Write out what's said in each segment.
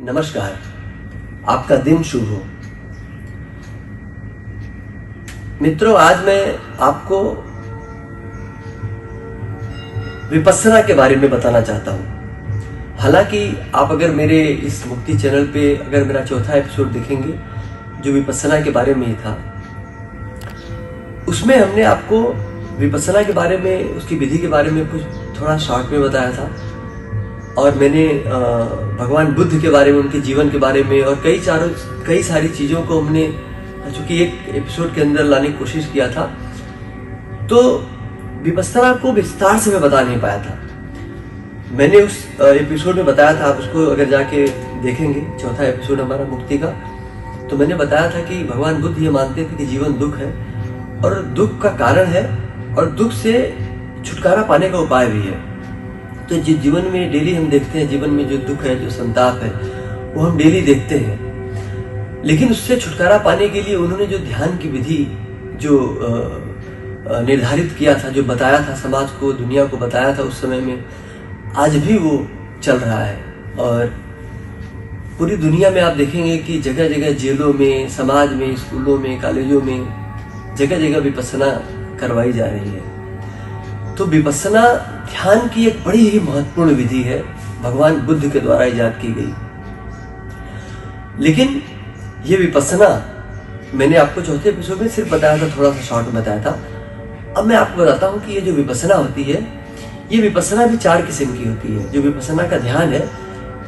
नमस्कार, आपका दिन शुभ हो। मित्रों, आज मैं आपको विपस्सना के बारे में बताना चाहता हूँ। हालांकि आप अगर मेरे इस मुक्ति चैनल पे अगर मेरा चौथा एपिसोड देखेंगे जो विपस्सना के बारे में ही था, उसमें हमने आपको विपस्सना के बारे में, उसकी विधि के बारे में कुछ थोड़ा शॉर्ट में बताया था। और मैंने भगवान बुद्ध के बारे में, उनके जीवन के बारे में और कई सारी चीज़ों को हमने चूंकि एक एपिसोड के अंदर लाने की कोशिश किया था, तो विपस्सना को विस्तार से मैं बता नहीं पाया था। मैंने उस एपिसोड में बताया था, आप उसको अगर जाके देखेंगे, चौथा एपिसोड हमारा मुक्ति का, तो मैंने बताया था कि भगवान बुद्ध ये मानते थे कि जीवन दुख है और दुख का कारण है और दुख से छुटकारा पाने का उपाय भी है। तो जिस जीवन में डेली हम देखते हैं, जीवन में जो दुख है, जो संताप है, वो हम डेली देखते हैं। लेकिन उससे छुटकारा पाने के लिए उन्होंने जो ध्यान की विधि जो निर्धारित किया था, जो बताया था समाज को, दुनिया को बताया था उस समय में, आज भी वो चल रहा है। और पूरी दुनिया में आप देखेंगे कि जगह जगह जेलों में, समाज में, स्कूलों में, कॉलेजों में जगह जगह विपस्सना करवाई जा रही है। तो विपस्सना ध्यान की एक बड़ी ही महत्वपूर्ण विधि है, भगवान बुद्ध के द्वारा इजाद की गई। लेकिन ये विपस्सना मैंने आपको चौथे एपिसोड में सिर्फ बताया था, थोड़ा सा शॉर्ट में बताया था। अब मैं आपको बताता हूँ कि ये जो विपस्सना होती है, ये विपस्सना भी 4 किस्म की होती है। जो विपस्सना का ध्यान है,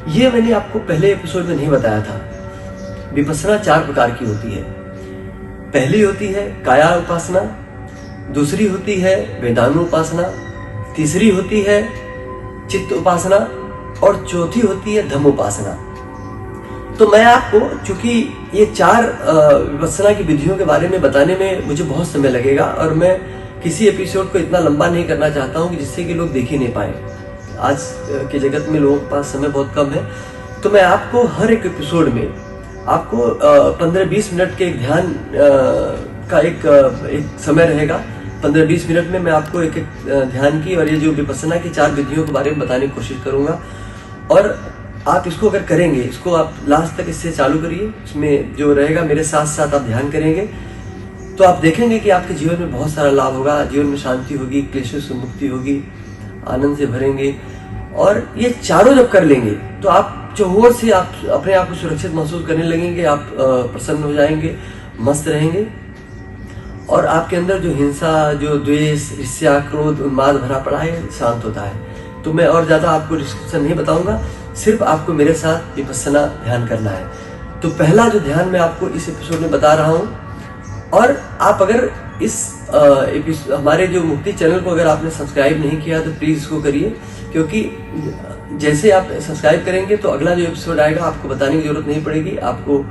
ये मैंने आपको पहले एपिसोड में नहीं बताया था। विपस्सना 4 प्रकार की होती है। पहली होती है काया उपासना, दूसरी होती है वेदांग उपासना, तीसरी होती है चित्त उपासना और चौथी होती है धम्म उपासना। तो मैं आपको, चूंकि ये 4 विपस्सना की विधियों के बारे में बताने में मुझे बहुत समय लगेगा और मैं किसी एपिसोड को इतना लंबा नहीं करना चाहता हूँ कि जिससे कि लोग देख ही नहीं पाए। आज के जगत में लोगों के पास समय बहुत कम है, तो मैं आपको हर एक एपिसोड में आपको 15-20 मिनट के एक ध्यान का एक समय रहेगा। 15-20 मिनट में मैं आपको एक ध्यान की और ये जो विपस्सना की 4 विधियों के बारे में बताने की कोशिश करूंगा। और आप इसको अगर करेंगे, इसको आप लास्ट तक इससे चालू करिए, इसमें जो रहेगा मेरे साथ साथ आप ध्यान करेंगे, तो आप देखेंगे कि आपके जीवन में बहुत सारा लाभ होगा, जीवन में शांति होगी, क्लेशों से मुक्ति होगी, आनंद से भरेंगे। और ये चारों जब कर लेंगे तो आप चौहर से आप अपने आप को सुरक्षित महसूस करने लगेंगे, आप प्रसन्न हो जाएंगे, मस्त रहेंगे और आपके अंदर जो हिंसा, जो द्वेष, ईर्ष्या, क्रोध, उन्माद भरा पड़ा है, शांत होता है। तो मैं और ज्यादा आपको डिस्क्रिप्शन नहीं बताऊंगा, सिर्फ आपको मेरे साथ विपस्सना ध्यान करना है। तो पहला जो ध्यान मैं आपको इस एपिसोड में बता रहा हूँ, और आप अगर इस हमारे जो मुक्ति चैनल को अगर आपने सब्सक्राइब नहीं किया तो प्लीज इसको करिए, क्योंकि जैसे आप सब्सक्राइब करेंगे तो अगला जो एपिसोड आएगा आपको बताने की जरूरत नहीं पड़ेगी, आपको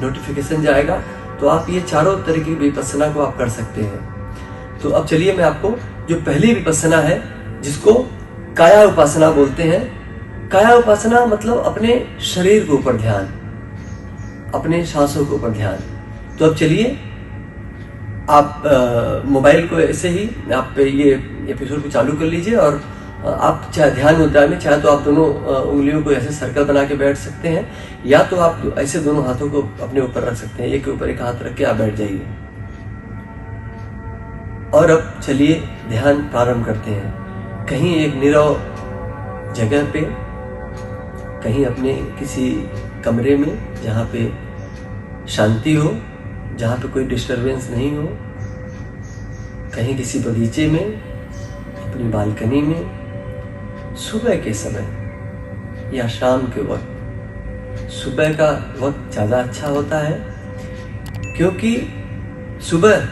नोटिफिकेशन जाएगा, तो आप ये चारों तरह की विपस्सना को आप कर सकते हैं। तो अब चलिए मैं आपको जो पहली विपस्सना है, जिसको काया उपासना बोलते हैं। काया उपासना मतलब अपने शरीर के ऊपर ध्यान, अपने सांसों के ऊपर ध्यान। तो अब चलिए आप मोबाइल को ऐसे ही आप ये एपिसोड को चालू कर लीजिए और आप चाहे ध्यान मुद्रा में, चाहे तो आप दोनों उंगलियों को ऐसे सर्कल बना के बैठ सकते हैं, या तो आप ऐसे दोनों हाथों को अपने ऊपर रख सकते हैं, एक के ऊपर एक हाथ रख के आप बैठ जाइए। और अब चलिए ध्यान प्रारंभ करते हैं। कहीं एक नीरव जगह पे, कहीं अपने किसी कमरे में जहाँ पे शांति हो, जहाँ पे कोई डिस्टरबेंस नहीं हो, कहीं किसी बगीचे में, अपनी बालकनी में, सुबह के समय या शाम के वक्त। सुबह का वक्त ज़्यादा अच्छा होता है, क्योंकि सुबह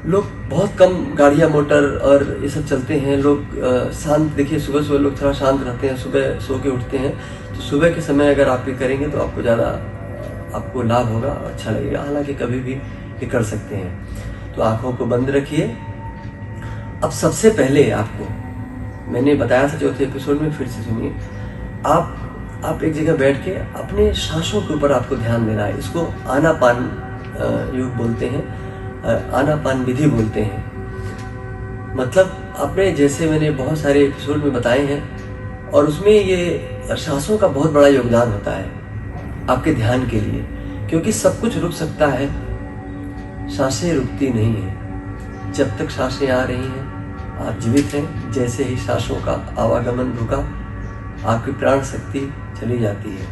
लोग बहुत कम गाड़ियाँ, मोटर और ये सब चलते हैं, लोग शांत, देखिए सुबह सुबह लोग थोड़ा शांत रहते हैं, सुबह सो के उठते हैं। तो सुबह के समय अगर आप ये करेंगे तो आपको ज़्यादा आपको लाभ होगा, अच्छा लगेगा। हालांकि कभी भी ये कर सकते हैं। तो आंखों को बंद रखिए। अब सबसे पहले आपको मैंने बताया था चौथे एपिसोड में, फिर से सुनिए। आप एक जगह बैठ के अपने सांसों के ऊपर आपको ध्यान देना है। इसको आनापान योग बोलते हैं, आनापान विधि बोलते हैं। मतलब अपने, जैसे मैंने बहुत सारे एपिसोड में बताए हैं और उसमें ये सांसों का बहुत बड़ा योगदान होता है आपके ध्यान के लिए, क्योंकि सब कुछ रुक सकता है, सांसें रुकती नहीं है। जब तक सांसें आ रही हैं आप जीवित हैं। जैसे ही सांसों का आवागमन रुका आपकी प्राण शक्ति चली जाती है,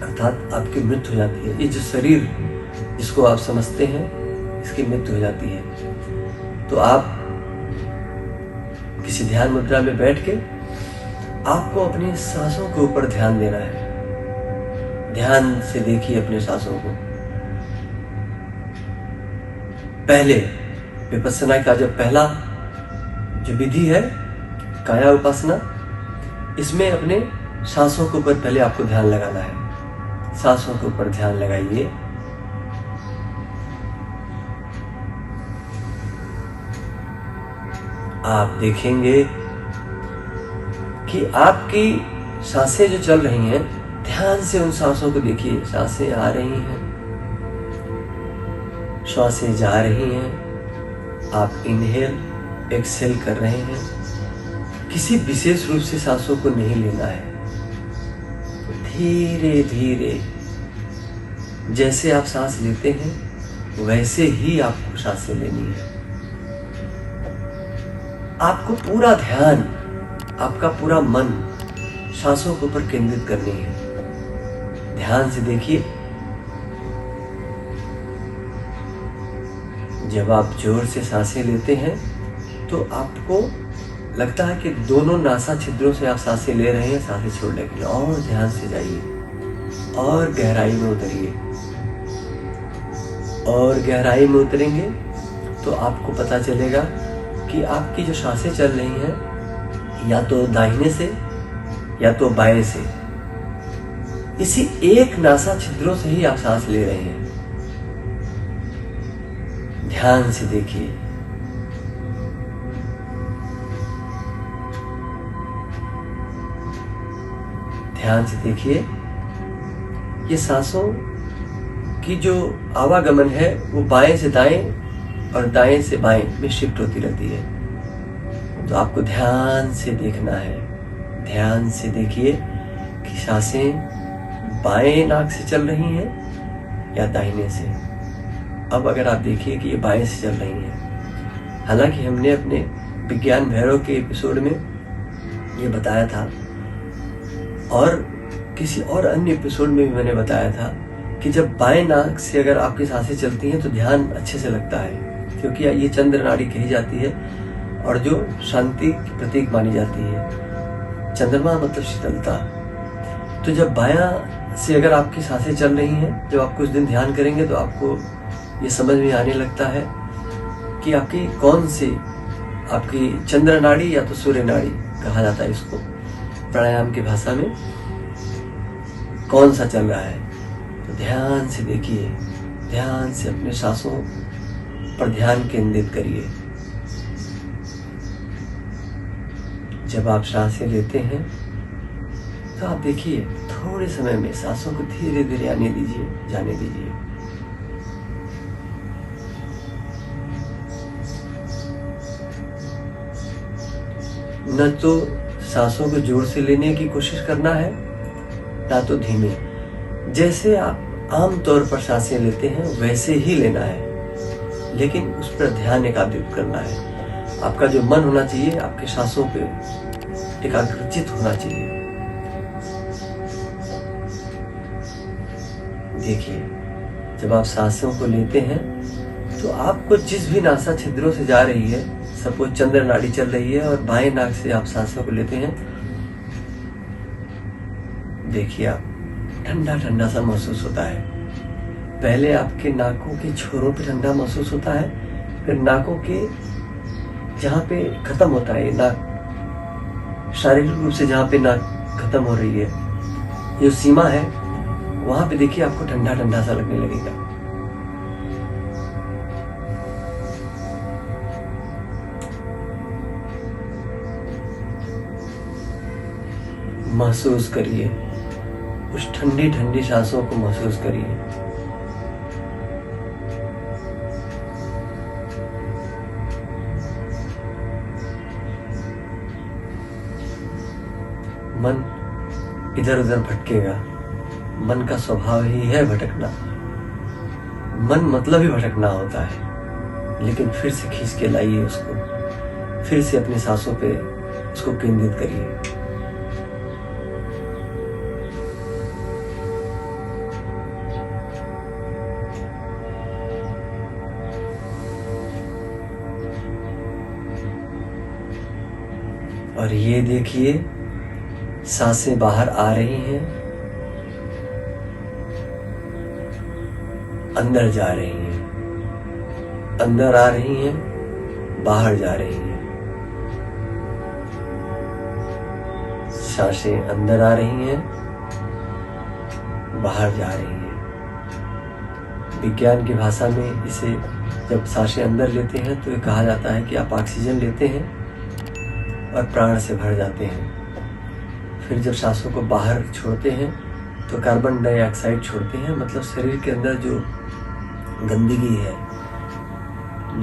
अर्थात आपकी मृत्यु हो जाती है। ये जो शरीर जिसको आप समझते हैं इसकी मृत्यु हो जाती है। तो आप किसी ध्यान मुद्रा में बैठ के आपको अपनी सांसों के ऊपर ध्यान देना है। ध्यान से देखिए अपने सांसों को। पहले विपस्सना का जो पहला जो विधि है काया उपासना, इसमें अपने सांसों के ऊपर पहले आपको ध्यान लगाना है। सांसों के ऊपर ध्यान लगाइए। आप देखेंगे कि आपकी सांसें जो चल रही हैं, ध्यान से उन सांसों को देखिए। सांसें आ रही हैं, सांसें जा रही हैं। आप इनहेल एक्सहेल कर रहे हैं। किसी विशेष रूप से सांसों को नहीं लेना है। धीरे धीरे जैसे आप सांस लेते हैं वैसे ही आपको सांसें लेनी है। आपको पूरा ध्यान, आपका पूरा मन सांसों के ऊपर केंद्रित करनी है। ध्यान से देखिए। जब आप जोर से सांसें लेते हैं तो आपको लगता है कि दोनों नासा छिद्रों से आप सांसें ले रहे हैं। सांसें छोड़ने के लिए और ध्यान से जाइए और गहराई में उतरिए। और गहराई में उतरेंगे तो आपको पता चलेगा कि आपकी जो सांसें चल रही हैं या तो दाहिने से या तो बाएं से, इसी एक नासा छिद्रों से ही आप सांस ले रहे हैं। ध्यान से देखिए। ध्यान से देखिए। ये सांसों की जो आवागमन है वो बाएं से दाएं और दाएं से बाएं में शिफ्ट होती रहती है। तो आपको ध्यान से देखना है। ध्यान से देखिए कि सांसें बाएं नाक से चल रही हैं या दाहिने से। अब अगर आप देखिए कि ये बाएं से चल रही हैं, हालांकि हमने अपने विज्ञान भैरव के एपिसोड में ये बताया था और किसी और अन्य एपिसोड में भी मैंने बताया था कि जब बाएं नाक से अगर आपकी सांसें चलती हैं तो ध्यान अच्छे से लगता है, क्योंकि ये चंद्र नाड़ी कही जाती है और जो शांति की प्रतीक मानी जाती है। चंद्रमा मतलब शीतलता। तो जब बायां से अगर आपकी सांसें चल रही हैं, जब आप कुछ दिन ध्यान करेंगे तो आपको ये समझ में आने लगता है कि आपकी कौन सी, आपकी चंद्र नाड़ी या तो सूर्य नाड़ी कहा जाता है इसको प्राणायाम की भाषा में, कौन सा चल रहा है। तो ध्यान से देखिए। ध्यान से अपने सांसों पर ध्यान केंद्रित करिए। जब आप सांसें लेते हैं तो आप देखिए थोड़े समय में सांसों को धीरे धीरे आने दीजिए, जाने दीजिए। न तो सांसों को जोर से लेने की कोशिश करना है, ना तो धीमे। जैसे आप आम तौर पर सांसें लेते हैं वैसे ही लेना है, लेकिन उस पर ध्यान एकाग्रित करना है। आपका जो मन होना चाहिए आपके सांसों पे एकाग्रचित होना चाहिए। देखिए, जब आप सांसों को लेते हैं तो आपको जिस भी नासा छिद्रों से जा रही है, सपोज चंद्र नाड़ी चल रही है और बाएं नाक से आप सांसों को लेते हैं, देखिए आप ठंडा ठंडा सा महसूस होता है। पहले आपके नाकों के छोरों पे ठंडा महसूस होता है, फिर नाकों के जहाँ पे खत्म होता है नाक, शारीरिक रूप से जहाँ पे नाक खत्म हो रही है, ये सीमा है, वहां पे देखिए आपको ठंडा ठंडा सा लगने लगेगा। महसूस करिए, उस ठंडी ठंडी सांसों को महसूस करिए। मन इधर उधर भटकेगा। मन का स्वभाव ही है भटकना। मन मतलब ही भटकना होता है। लेकिन फिर से खींच के लाइए उसको, फिर से अपनी सांसों पे उसको केंद्रित करिए। और ये देखिए सांसें बाहर आ रही हैं, अंदर जा रही हैं, अंदर आ रही हैं, बाहर जा रही हैं। सांसें अंदर आ रही हैं, बाहर जा रही हैं। विज्ञान की भाषा में इसे जब सांसें अंदर लेते हैं तो ये कहा जाता है कि आप ऑक्सीजन लेते हैं और प्राण से भर जाते हैं। फिर जब सांसों को बाहर छोड़ते हैं तो कार्बन डाइऑक्साइड छोड़ते हैं। मतलब शरीर के अंदर जो गंदगी है,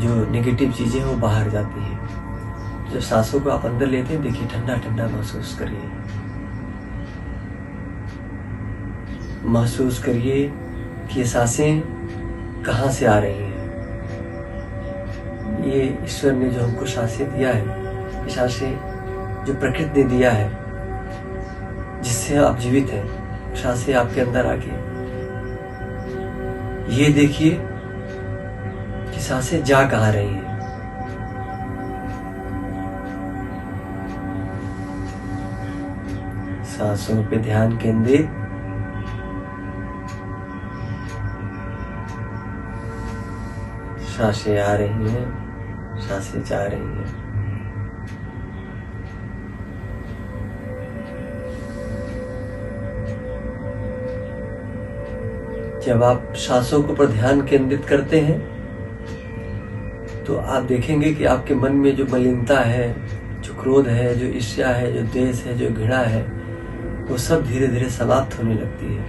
जो नेगेटिव चीज़ें हैं वो बाहर जाती हैं। जब सांसों को आप अंदर लेते हैं, देखिए ठंडा ठंडा महसूस करिए। महसूस करिए कि ये सांसें कहाँ से आ रही हैं। ये ईश्वर ने जो हमको सांसें दिया है, ये सांसें जो प्रकृति ने दिया है, जिससे आप जीवित हैं, सांसें आपके अंदर आके ये देखिए कि सांसें जा कहाँ रही हैं। सांसों पे ध्यान केंद्रित, सांसें आ रही हैं, सांसें जा रही हैं। जब आप सांसों के ऊपर ध्यान केंद्रित करते हैं तो आप देखेंगे कि आपके मन में जो मलिनता है, जो क्रोध है, जो ईर्ष्या है, जो द्वेष है, जो घृणा है, वो सब धीरे धीरे समाप्त होने लगती है।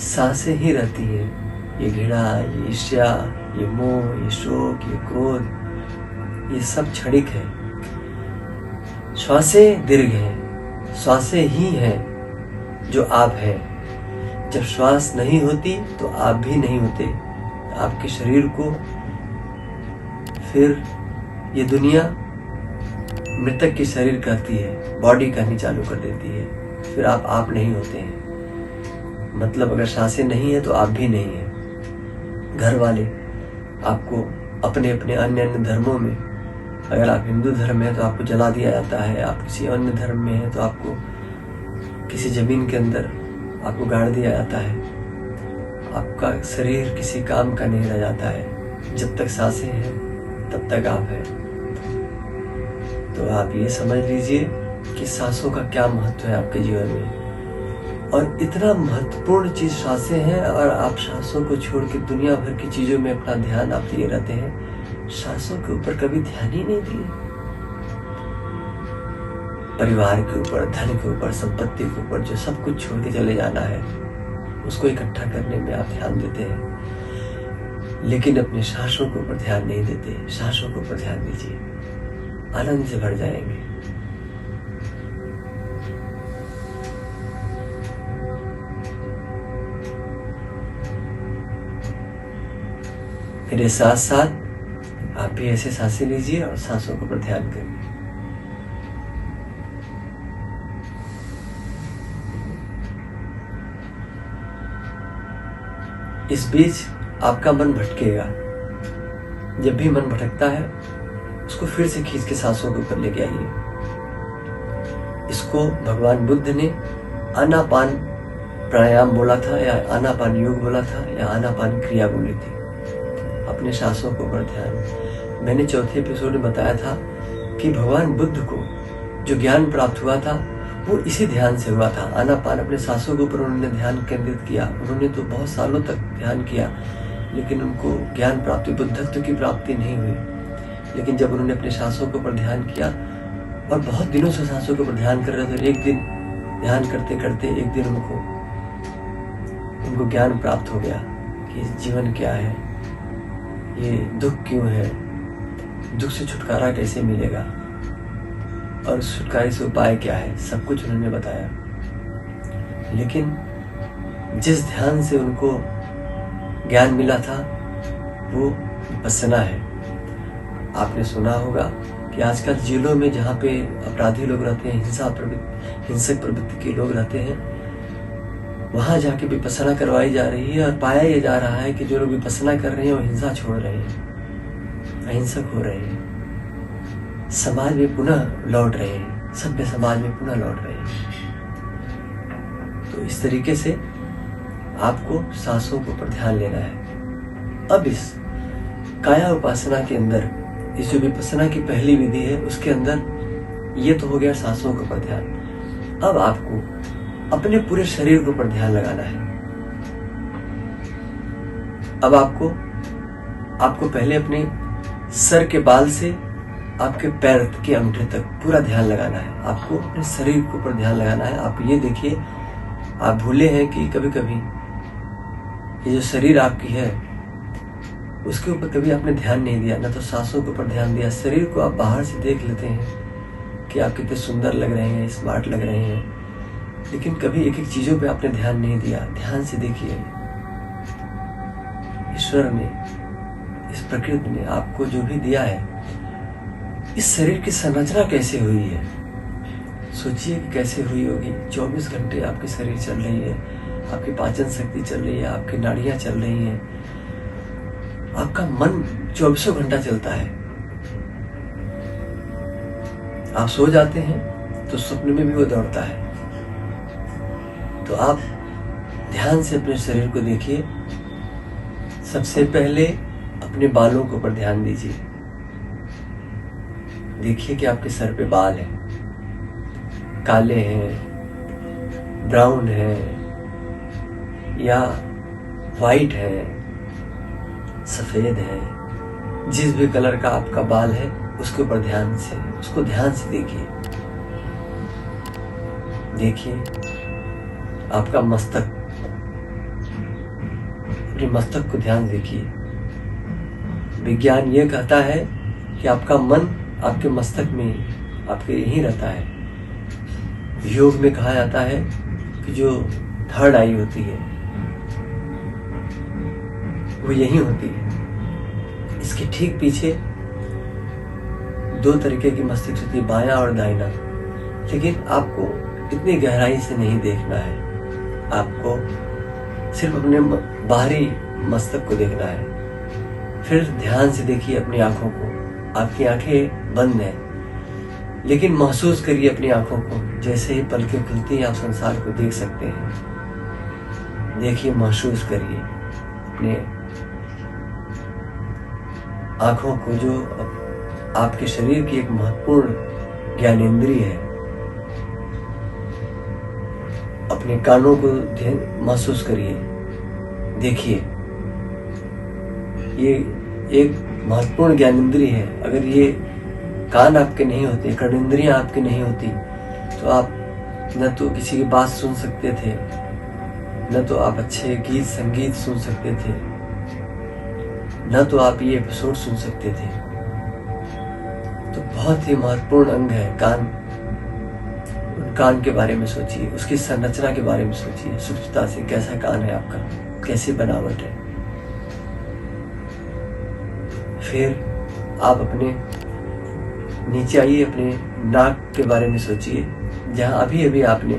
सांसें ही रहती हैं। ये घृणा, ये ईर्ष्या, ये मोह, ये शोक, ये क्रोध, ये सब क्षणिक है। श्वासें दीर्घ हैं, श्वासें ही हैं जो आप हैं। जब श्वास नहीं होती तो आप भी नहीं होते। आपके शरीर को फिर ये दुनिया मृतक की शरीर कहती है, बॉडी कहनी चालू कर देती है। फिर आप नहीं होते हैं। मतलब अगर सांसें नहीं है तो आप भी नहीं हैं। घर वाले आपको अपने अपने अन्य धर्मों में, अगर आप हिंदू धर्म में है तो आपको जला दिया जाता है, आप किसी अन्य धर्म में है तो आपको किसी जमीन के अंदर आपको गाड़ दिया जाता है। आपका शरीर किसी काम का नहीं रह जाता है। जब तक सांसें हैं तब तक आप हैं। तो आप ये समझ लीजिए कि सांसों का क्या महत्व है आपके जीवन में। और इतना महत्वपूर्ण चीज सांसें हैं, और आप सांसों को छोड़ के दुनिया भर की चीजों में अपना ध्यान आप दिए रहते हैं। सांसों के ऊपर कभी ध्यान ही नहीं दिए। परिवार के ऊपर, धन के ऊपर, संपत्ति के ऊपर, जो सब कुछ छोड़ के चले जाना है, उसको इकट्ठा करने में आप ध्यान देते हैं, लेकिन अपने सांसों के ऊपर ध्यान नहीं देते। सांसों के ऊपर ध्यान दीजिए, आनंद से भर जाएंगे। मेरे साथ साथ आप भी ऐसे सांसें लीजिए और सांसों के ऊपर ध्यान करिए। इस बीच आपका मन भटकेगा। जब भी मन भटकता है उसको फिर से खींच के सांसों के ऊपर लेके आइए। इसको भगवान बुद्ध ने आनापान प्राणायाम बोला था, या आनापान योग बोला था, या आनापान क्रिया बोली थी। अपने सांसों के ऊपर ध्यान। मैंने चौथे एपिसोड में बताया था कि भगवान बुद्ध को जो ज्ञान प्राप्त हुआ था वो इसी ध्यान से हुआ था। आनापान, अपने सांसों के ऊपर उन्होंने ध्यान केंद्रित किया। उन्होंने तो बहुत सालों तक ध्यान किया, लेकिन उनको ज्ञान प्राप्ति, बुद्धत्व की प्राप्ति नहीं हुई। लेकिन जब उन्होंने अपने सांसों के ऊपर ध्यान किया और बहुत दिनों से सांसों के ऊपर ध्यान कर रहे थे, एक दिन ध्यान करते करते एक दिन उनको ज्ञान प्राप्त हो गया कि जीवन क्या है, ये दुख क्यों है, दुख से छुटकारा कैसे मिलेगा। और उस छुटकारे से उपाय क्या है, सब कुछ उन्होंने बताया। लेकिन जिस ध्यान से उनको ज्ञान मिला था वो विपस्सना है। आपने सुना होगा कि आजकल जेलों में जहाँ पे अपराधी लोग रहते हैं, हिंसक प्रवृत्ति के लोग रहते हैं, वहाँ जाके विपस्सना करवाई जा रही है और पाया यह जा रहा है कि जो लोग विपस्सना कर रहे हैं वो हिंसा छोड़ रहे हैं, अहिंसक हो रहे हैं, समाज में पुनः लौट रहे हैं, सभ्य समाज में पुनः लौट रहे हैं। तो इस तरीके से आपको सांसों के ऊपर ध्यान लेना है। अब इस काया उपासना के अंदर, इस जो विपस्सना की पहली विधि है उसके अंदर ये तो हो गया सांसों के ऊपर ध्यान। अब आपको अपने पूरे शरीर के ऊपर ध्यान लगाना है। अब आपको पहले अपने सर के बाल से आपके पैर के अंगूठे तक पूरा ध्यान लगाना है। आपको अपने शरीर के ऊपर ध्यान लगाना है। आप ये देखिए, आप भूले हैं कि कभी कभी ये जो शरीर आपकी है उसके ऊपर कभी आपने ध्यान नहीं दिया, ना तो सांसों के ऊपर ध्यान दिया। शरीर को आप बाहर से देख लेते हैं कि आप कितने सुंदर लग रहे हैं, स्मार्ट लग रहे हैं, लेकिन कभी एक एक चीजों पे आपने ध्यान नहीं दिया। ध्यान से देखिए, ईश्वर ने, इस प्रकृति ने आपको जो भी दिया है, इस शरीर की संरचना कैसे हुई है, सोचिए कि कैसे हुई होगी। 24 घंटे आपकी शरीर चल रही है, आपकी पाचन शक्ति चल रही है, आपकी नाड़ियां चल रही हैं, आपका मन 24 घंटा चलता है। आप सो जाते हैं तो स्वप्न में भी वो दौड़ता है। तो आप ध्यान से अपने शरीर को देखिए। सबसे पहले अपने बालों के ऊपर ध्यान दीजिए। देखिए कि आपके सर पे बाल हैं, काले हैं, ब्राउन हैं या वाइट है, सफेद है, जिस भी कलर का आपका बाल है उसके ऊपर उसको ध्यान से देखिए। देखिए आपका मस्तक, अपने मस्तक को ध्यान देखिए। विज्ञान ये कहता है कि आपका मन आपके मस्तक में, आपके यहीं रहता है। योग में कहा जाता है कि जो थर्ड आई होती है वो यही होती है। इसके ठीक पीछे 2 तरीके की मस्तिष्क होती है, बायां और दाहिना। लेकिन आपको इतनी गहराई से नहीं देखना है, आपको सिर्फ अपने बाहरी मस्तक को देखना है। फिर ध्यान से देखिए अपनी आंखों को। आपकी आंखें बंद हैं, लेकिन महसूस करिए अपनी आंखों को। जैसे ही पलकें खुलती हैं आप संसार को देख सकते हैं। देखिए, महसूस करिए अपने आंखों को, जो आपके शरीर की एक महत्वपूर्ण ज्ञानेंद्रिय है। अपने कानों को महसूस करिए, देखिए, ये एक महत्वपूर्ण ज्ञानेंद्रिय है। अगर ये कान आपके नहीं होते, कर्णेंद्रियां आपकी नहीं होती, तो आप न तो किसी की बात सुन सकते थे, न तो आप अच्छे गीत संगीत सुन सकते थे, न तो आप ये एपिसोड सुन सकते थे। तो बहुत ही महत्वपूर्ण अंग है कान। कान के बारे में सोचिए, उसकी संरचना के बारे में सोचिए, सूक्ष्मता से कैसा कान है आपका, कैसी बनावट है। फिर आप अपने नीचे आइए, अपने नाक के बारे में सोचिए। जहां अभी अभी आपने,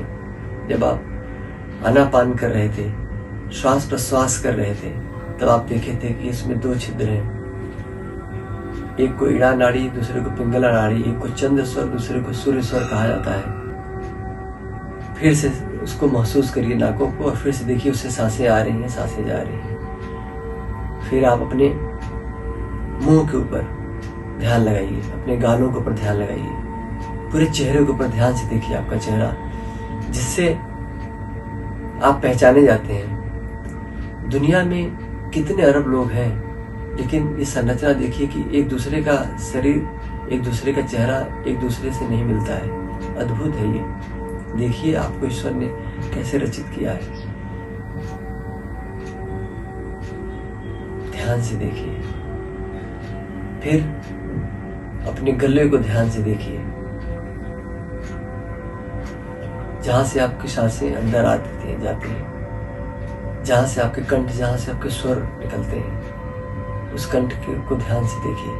जब आप आनापान कर रहे थे, श्वास प्रश्वास कर रहे थे, तब आप देखे थे कि इसमें 2 छिद्र हैं। एक को इड़ा नाड़ी, दूसरे को पिंगला नाड़ी। एक को चंद्र स्वर, दूसरे को सूर्य स्वर कहा जाता है। फिर से उसको महसूस करिए नाकों को, और फिर से देखिए उससे सांसें आ रही हैं, सांसें जा रही हैं। फिर आप अपने मुंह के ऊपर ध्यान लगाइए, अपने गालों के ऊपर ध्यान लगाइए, पूरे चेहरे के ऊपर ध्यान से देखिए आपका चेहरा, जिससे आप पहचाने जाते हैं। दुनिया में कितने अरब लोग हैं, लेकिन ये संरचना देखिए कि एक दूसरे का शरीर, एक दूसरे का चेहरा एक दूसरे से नहीं मिलता है। अद्भुत है ये। देखिए आपको ईश्वर ने कैसे रचित किया है। ध्यान से देखिए। फिर अपने गले को ध्यान से देखिए। जहाँ से आपकी सांसें अंदर आती हैं जाती हैं, जहाँ से आपके कंठ, जहाँ से आपके स्वर निकलते हैं, उस कंठ को ध्यान से देखिए।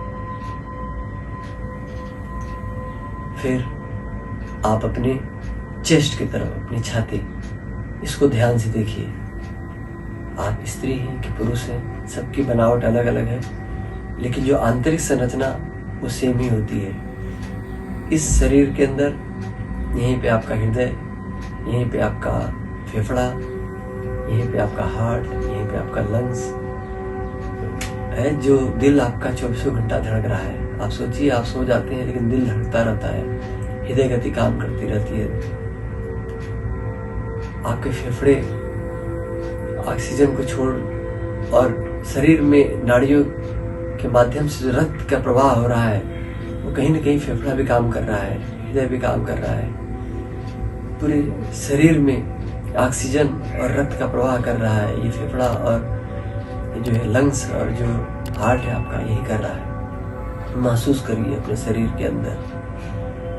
फिर आप अपने चेस्ट की तरफ, अपनी छाती, इसको ध्यान से देखिए। आप स्त्री हैं कि पुरुष हैं, सबकी बनावट अलग अलग है, लेकिन जो आंतरिक संरचना वो सेम ही होती है। इस शरीर के अंदर यहीं पे आपका हृदय, यहीं पे आपका फेफड़ा, यहीं पे आपका हार्ट, यहीं पे आपका लंग्स है। जो दिल आपका 24 घंटा धड़क रहा है। आप सोचिए, आप सो जाते हैं लेकिन दिल धड़कता रहता है, हृदय गति काम करती रहती है। आपके फेफड़े ऑक्सीजन को छोड़ और शरीर में नाड़ियों के माध्यम से जो रक्त का प्रवाह हो रहा है, वो कहीं ना कहीं फेफड़ा भी काम कर रहा है, हृदय भी काम कर रहा है। पूरे शरीर में ऑक्सीजन और रक्त का प्रवाह कर रहा है ये फेफड़ा, और जो है लंग्स और जो हार्ट है आपका, यही कर रहा है। महसूस करिए अपने शरीर के अंदर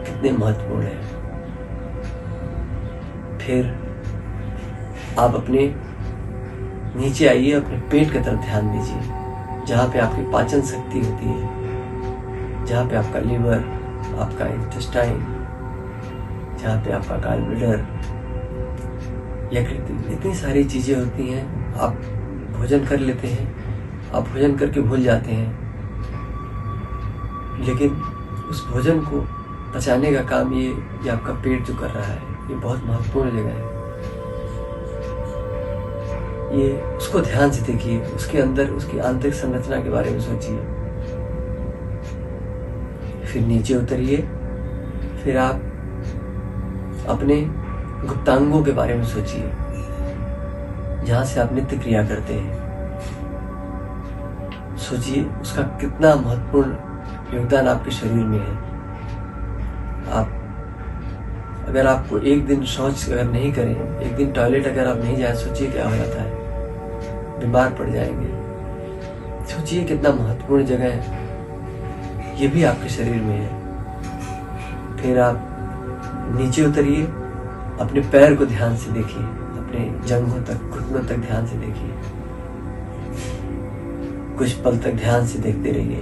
कितने महत्वपूर्ण है। फिर आप अपने नीचे आइए, अपने पेट की तरफ ध्यान दीजिए, जहाँ पे आपकी पाचन शक्ति होती है, जहाँ पे आपका लीवर, आपका इंटेस्टाइन, जहाँ पे आपका गॉल ब्लैडर, यकृत, इतनी सारी चीजें होती हैं। आप भोजन कर लेते हैं, आप भोजन करके भूल जाते हैं, लेकिन उस भोजन को पचाने का काम ये आपका पेट जो कर रहा है, ये बहुत महत्वपूर्ण जगह है। ये उसको ध्यान से देखिए, उसके अंदर उसकी आंतरिक संरचना के बारे में सोचिए। फिर नीचे उतरिए, फिर आप अपने गुप्तांगों के बारे में सोचिए, जहां से आप नित्य क्रिया करते हैं। सोचिए उसका कितना महत्वपूर्ण योगदान आपके शरीर में है। आप अगर आपको एक दिन शौच अगर नहीं करें, एक दिन टॉयलेट अगर आप नहीं जाए, सोचिए क्या हो जाता है, बीमार पड़ जाएंगे। सोचिए कितना महत्वपूर्ण जगह है, ये भी आपके शरीर में है। फिर आप नीचे उतरिए, अपने पैर को ध्यान से देखिए, अपने जंघों तक, घुटनों तक ध्यान से देखिए। कुछ पल तक ध्यान से देखते रहिए।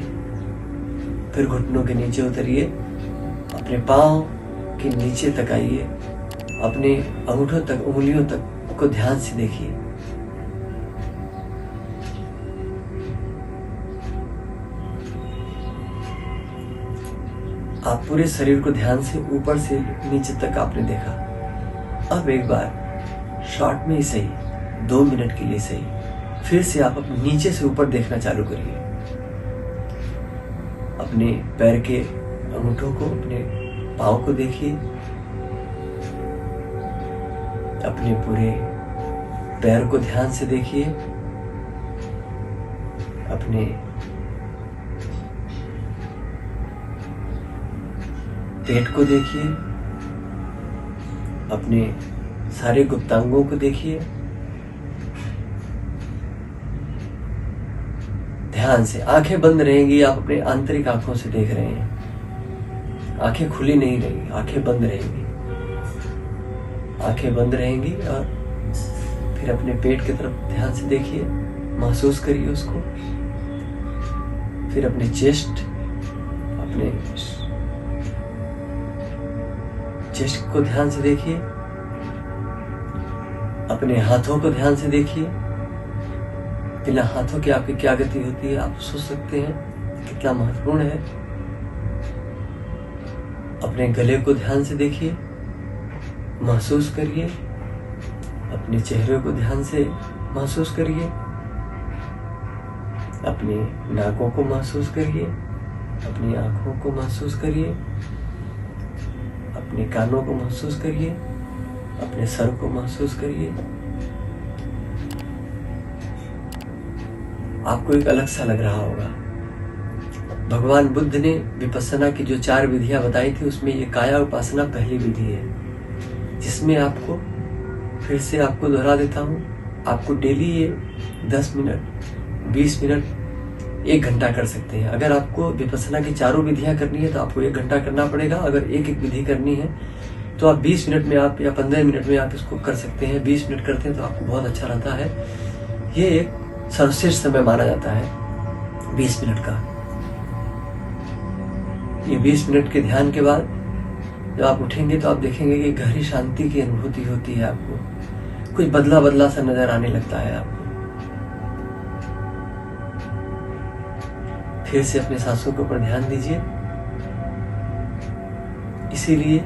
फिर घुटनों के नीचे उतरिए, अपने पाँव के नीचे तक आइए, अपने अंगूठों तक, उंगलियों तक को ध्यान से देखिए। आप पूरे शरीर को ध्यान से ऊपर से नीचे तक आपने देखा। अब एक बार शॉर्ट में ही सही, 2 मिनट के लिए सही, फिर से आप अपने नीचे से ऊपर देखना चालू करिए। अपने पैर के अंगूठों को, अपने पाँव को देखिए, अपने पूरे पैर को ध्यान से देखिए, अपने पेट को देखिए, अपने सारे गुप्तांगों को देखिए ध्यान से। आंखें बंद रहेंगी, आप अपने आंतरिक आंखों से देख रहे हैं, आंखें खुली नहीं रहेंगी, आंखें बंद रहेंगी, आंखें बंद रहेंगी। और फिर अपने पेट की तरफ ध्यान से देखिए, महसूस करिए उसको। फिर अपने चेस्ट को ध्यान से देखिए, अपने हाथों को ध्यान से देखिए। बिना हाथों के आपकी क्या गति होती है, आप सोच सकते हैं कितना महत्वपूर्ण है। अपने गले को ध्यान से देखिए, महसूस करिए। अपने चेहरे को ध्यान से महसूस करिए, अपने नाकों को महसूस करिए, अपनी आंखों को महसूस करिए, अपने कानों को महसूस करिए, अपने सर को महसूस करिए। आपको एक अलग सा लग रहा होगा। भगवान बुद्ध ने विपस्सना की जो 4 विधियां बताई थी, उसमें ये काया उपासना पहली विधि है, जिसमें आपको फिर से आपको दोहरा देता हूँ, आपको डेली ये 10 मिनट, 20 मिनट, 1 घंटा कर सकते हैं। अगर आपको विपस्सना की चारों विधियां करनी है तो आपको 1 घंटा करना पड़ेगा। अगर एक विधि करनी है तो आप 20 मिनट में आप या 15 मिनट में आप इसको कर सकते हैं। 20 मिनट करते हैं तो आपको बहुत अच्छा रहता है। ये एक सर्वश्रेष्ठ समय माना जाता है 20 मिनट का। ये 20 मिनट के ध्यान के बाद जब आप उठेंगे तो आप देखेंगे कि गहरी शांति की अनुभूति होती है। आपको कुछ बदला बदला सा नजर आने लगता है। आपको फिर से अपने सांसों के ऊपर ध्यान दीजिए। इसीलिए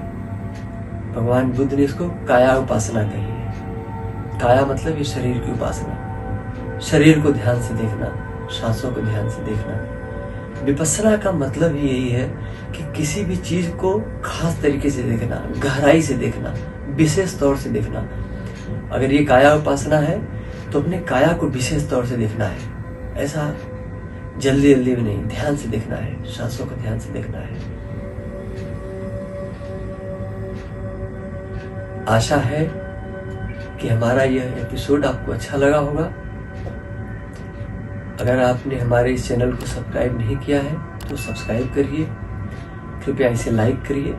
भगवान बुद्ध ने इसको काया उपासना कही है। काया मतलब ये शरीर की उपासना, शरीर को ध्यान से देखना, सांसों को ध्यान से देखना। विपस्सना का मतलब ही यही है कि किसी भी चीज को खास तरीके से देखना, गहराई से देखना, विशेष तौर से देखना। अगर ये काया उपासना है तो अपने काया को विशेष तौर से देखना है। ऐसा जल्दी जल्दी में नहीं, ध्यान से देखना है, सांसों को ध्यान से देखना है। आशा है कि हमारा यह एपिसोड आपको अच्छा लगा होगा। अगर आपने हमारे इस चैनल को सब्सक्राइब नहीं किया है तो सब्सक्राइब करिए, कृपया इसे लाइक करिए।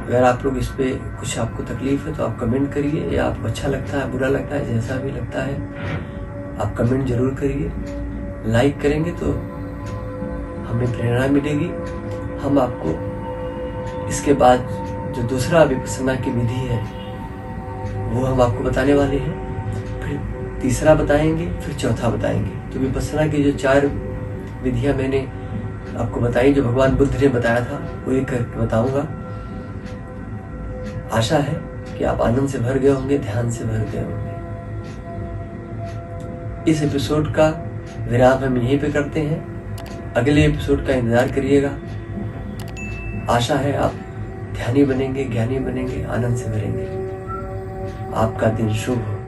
अगर आप लोग इस पे कुछ आपको तकलीफ है तो आप कमेंट करिए, या आपको अच्छा लगता है, बुरा लगता है, जैसा भी लगता है आप कमेंट जरूर करिए। लाइक करेंगे तो हमें प्रेरणा मिलेगी। हम आपको इसके बाद जो दूसरा विपस्सना की विधि है वो हम आपको बताने वाले हैं, फिर तीसरा बताएंगे, फिर चौथा बताएंगे। तो विपस्सना की जो 4 विधियां मैंने आपको बताई, जो भगवान बुद्ध ने बताया था, वो एक करके बताऊंगा। आशा है कि आप आनंद से भर गए होंगे, ध्यान से भर गए होंगे। इस एपिसोड का विराम हम यहीं पे करते हैं। अगले एपिसोड का इंतजार करिएगा। आशा है आप ध्यानी बनेंगे, ज्ञानी बनेंगे, आनंद से भरेंगे। आपका दिन शुभ हो।